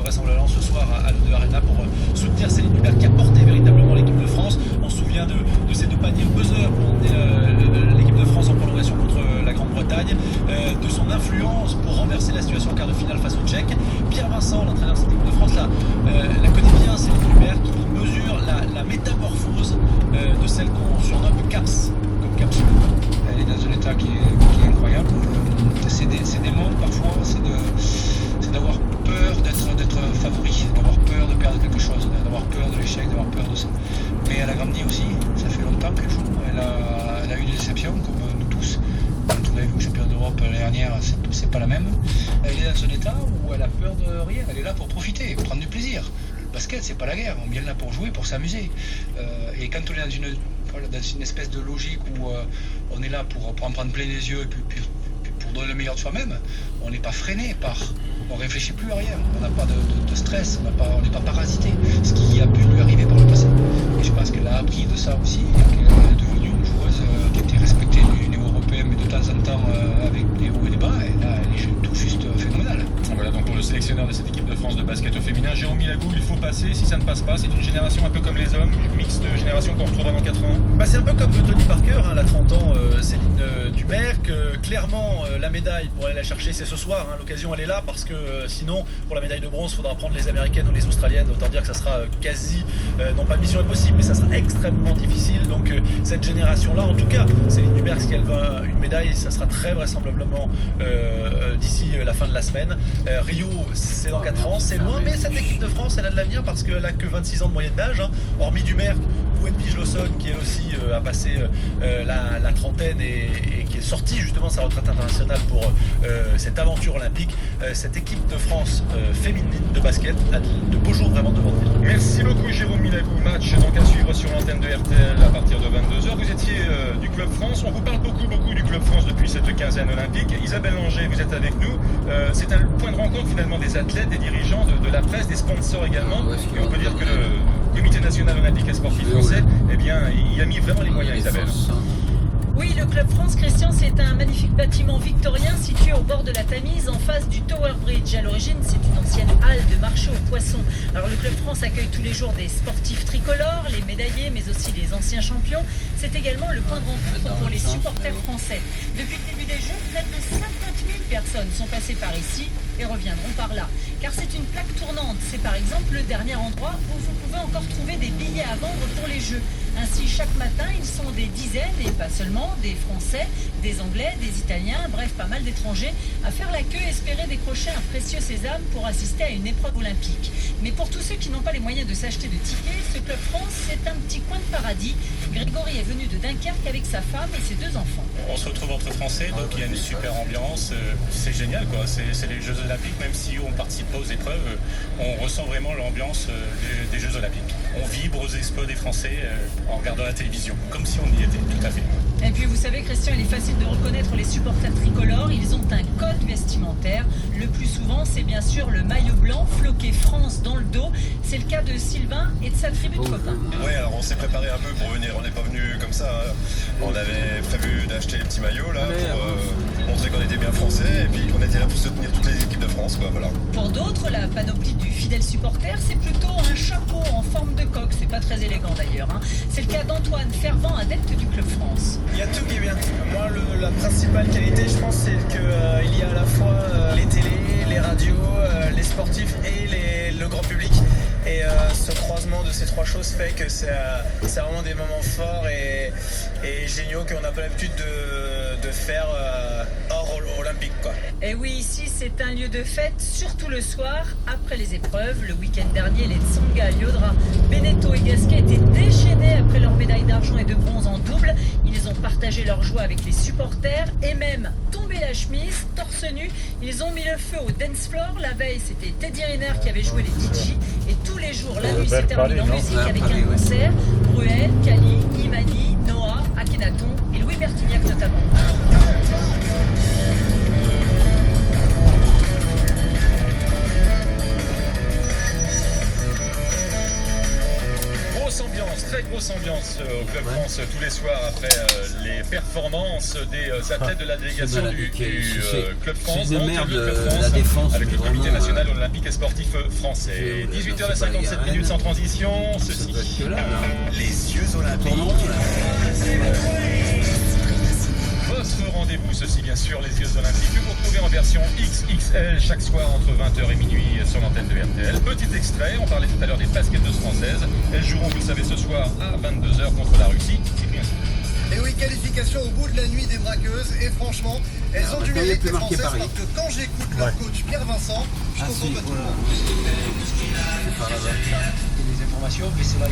vraisemblablement ce soir à l'O2 Arena pour soutenir Céline Dubert qui a porté véritablement l'équipe de France. On se souvient de ces 2 paniers au buzzer pour emmener l'équipe de France en prolongation contre la Grande-Bretagne, de son influence pour renverser la situation en quart de finale face aux Tchèques. Pierre Vincent, l'entraîneur de cette équipe de France, la connaît bien, Céline Dubert, qui mesure la métamorphose de celle qu'on surnomme CAPS, comme capsule. Elle est dans un état qui est incroyable. C'est des mots parfois, c'est d'avoir peur d'être favori, d'avoir peur de perdre quelque chose, d'avoir peur de l'échec, d'avoir peur de ça. Mais elle a grandi aussi, ça fait longtemps qu'elle joue. Elle a eu des déceptions comme nous tous. Quand on a vu le champion d'Europe l'année dernière, c'est pas la même. Elle est dans un état où elle a peur de rien, elle est là pour profiter, prendre du plaisir. Le basket, c'est pas la guerre, on vient là pour jouer, pour s'amuser. Et quand on est dans une espèce de logique où on est là pour en prendre plein les yeux et puis pour donner le meilleur de soi-même, on n'est pas freiné on réfléchit plus à rien, on n'a pas de stress, on n'est pas parasité, ce qui a pu lui arriver par le passé. Et je pense qu'elle a appris de ça aussi, qu'elle est devenue une joueuse qui était respectée du niveau européen, mais de temps en temps avec des hauts et des bas, et là elle est tout juste phénoménale. Voilà donc pour le sélectionneur de cette équipe de France de basket au féminin, Jérôme Milagou, il faut passer, si ça ne passe pas, c'est une génération un peu comme les hommes, une mixte génération qu'on retrouvera dans 4 ans. C'est un peu comme Tony Parker, elle a 30 ans, Céline Dubert, que clairement la médaille pour aller la chercher c'est ce soir, l'occasion elle est là parce que sinon pour la médaille de bronze il faudra prendre les américaines ou les australiennes, autant dire que ça sera quasi, non pas mission impossible mais ça sera extrêmement difficile, donc cette génération là en tout cas, Céline Dubert si elle veut une médaille ça sera très vraisemblablement d'ici la fin de la semaine. Rio c'est dans 4 ans, c'est loin mais cette équipe de France elle a de l'avenir parce qu'elle a que 26 ans de moyenne d'âge, hormis Dubert ou Edwige Lawson qui elle aussi a passé la trentaine et qui est sortie justement de sa retraite internationale pour cette aventure olympique. Cette équipe de France féminine de basket a de beaux jours vraiment devant elle. Merci beaucoup Jérôme Milagou, match donc à suivre sur l'antenne de RTL à partir de 22h. Vous étiez du Club France, on vous parle beaucoup du Club France depuis cette quinzaine olympique. Isabelle Langer, vous êtes avec nous, c'est un point de rencontre finalement des athlètes, des dirigeants, de la presse, des sponsors également, et on peut dire que le Comité national olympique et sportif français, eh bien, il a mis vraiment les moyens, Isabelle. Oui, le Club France, Christian, c'est un magnifique bâtiment victorien situé au bord de la Tamise, en face du Tower Bridge. À l'origine, c'est une ancienne halle de marché aux poissons. Alors, le Club France accueille tous les jours des sportifs tricolores, les médaillés, mais aussi les anciens champions. C'est également le point de rencontre pour les supporters français. Depuis le début des Jeux, près de 50 000 personnes sont passées par ici et reviendront par là. Car c'est une plaque tournante. C'est par exemple le dernier endroit où vous pouvez encore trouver des billets à vendre pour les Jeux. Ainsi, chaque matin, ils sont des dizaines, et pas seulement, des Français, des Anglais, des Italiens, bref, pas mal d'étrangers, à faire la queue et espérer décrocher un précieux sésame pour assister à une épreuve olympique. Mais pour tous ceux qui n'ont pas les moyens de s'acheter de tickets, ce Club France, c'est un petit coin de paradis. Grégory est venu de Dunkerque avec sa femme et ses 2 enfants. On se retrouve entre Français, donc il y a une super ambiance, c'est génial quoi, c'est les Jeux Olympiques, même si on participe pas aux épreuves, on ressent vraiment l'ambiance des Jeux Olympiques. On vibre aux exploits des Français en regardant la télévision, comme si on y était, tout à fait. Et puis vous savez Christian, il est facile de reconnaître les supporters tricolores, ils ont un code vestimentaire. Le plus souvent c'est bien sûr le maillot blanc floqué France dans le dos. C'est le cas de Sylvain et de sa tribu de copains. Oui, alors on s'est préparé un peu pour venir, on n'est pas venu comme ça. On avait prévu d'acheter les petits maillots là pour montrer qu'on était bien français et puis qu'on était là pour soutenir toutes les équipes de France quoi, voilà. Pour d'autres, la panoplie du fidèle supporter, c'est plutôt un chapeau en forme de coque, c'est pas très élégant d'ailleurs. C'est le cas d'Antoine, fervent adepte du Club France. Il y a tout qui est bien. Moi, la principale qualité, je pense, c'est qu'il y a à la fois les télés, les radios, les sportifs et le grand public. Et ce croisement de ces 3 choses fait que c'est vraiment des moments forts et géniaux qu'on n'a pas l'habitude de faire hors olympique, quoi. Et oui, ici, c'est un lieu de fête, surtout le soir, après les épreuves. Le week-end dernier, les Tsonga, Liodra, Beneteau et Gasquet étaient déchaînés après leur médaille d'argent et de bronze en double. Ils ont partagé leur joie avec les supporters et même tombé la chemise, torse nu. Ils ont mis le feu au dance floor. La veille, c'était Teddy Riner qui avait joué les DJ. Et tous les jours, la nuit s'est terminée en musique avec un concert. Bruel, Kali, Imani, Noah, Akhenaton et Louis Bertignac notamment. Très grosse ambiance au Club France tous les soirs après les performances des athlètes de la délégation du Club France, de merde, Club France, la défense, avec le Comité national olympique olympique et sportif français. 18h57 sans transition, ceci. Les Jeux Olympiques. Votre rendez-vous, ceci bien sûr, les Jeux Olympiques, que vous retrouvez en version XXL chaque soir entre 20h et minuit sur l'antenne de RTL. Petit extrait, on parlait tout à l'heure des basketteuses françaises. Elles joueront, vous le savez, ce soir à 22h contre la Russie. Et oui, qualification au bout de la nuit des braqueuses. Et franchement, elles ont du mérite, les Françaises, parce que quand j'écoute leur coach Pierre Vincent, je comprends pas tout le monde. des informations, mais c'est là